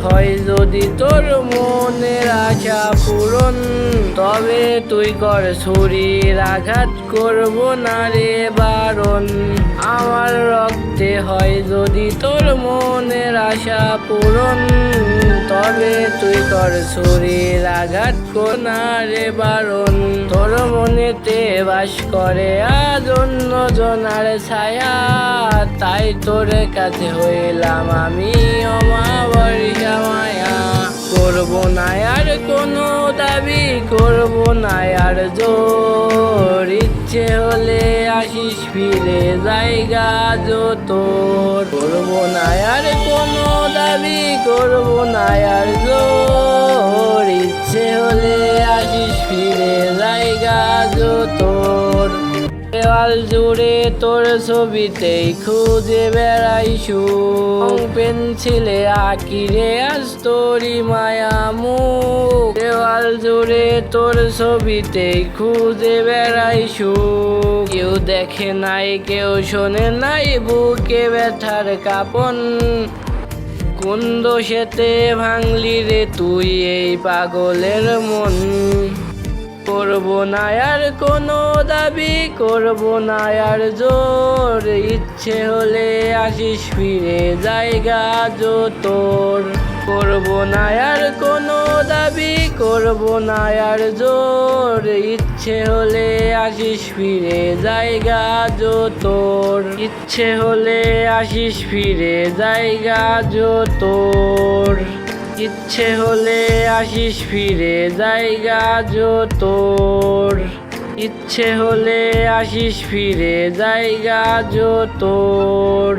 হয় যদি তোর মনের আশা পূরণ, তবে তুই কর ছুরির আঘাত, করব না রে বারণ। আমার রক্তে হয় যদি তোর মনের আশা পূরণ, তবে তুই কর ছুরির আঘাত, কর না রে বারণ। তোর মনেতে বাস করে আজ অন্য জনার ছায়া, তাই তোর কাছে হইলাম আমি অমাবস্যা মায়া। করব না আর কোনো দাবি, করব না আর জোর, ইচ্ছে হলে আসিস ফিরে জায়গা তোর। করব না আর কোনো দাবি, করব না আর জোর, ইচ্ছে হলে আসিস ফিরে জায়গা তোর। দেওয়াল জুড়ে তোর ছবিতেই খুঁজে বেড়াই সুখ, পেন্সিলে আঁকি রে আজ তোরই মায়া মুখ। দেওয়াল জুড়ে তোর ছবিতেই খুঁজে বেড়াই সুখ, কেউ দেখে নাই কেউ শোনে নাই বুকে ব্যথার কাঁপন। কোন দোষেতে ভাঙলি রে তুই এই পাগলের মন। করব না আর কোনো দাবি, করব না আর জোর, ইচ্ছে হলে আসিস ফিরে জায়গা তোর। করব না আর কোনো দাবি, করব না আর জোর, ইচ্ছে হলে আসিস ফিরে জায়গা তোর। ইচ্ছে হলে আসিস ফিরে জায়গা তোর, ইচ্ছে হলে আসিস ফিরে জায়গা তোর, ইচ্ছে হলে আসিস ফিরে জায়গা তোর।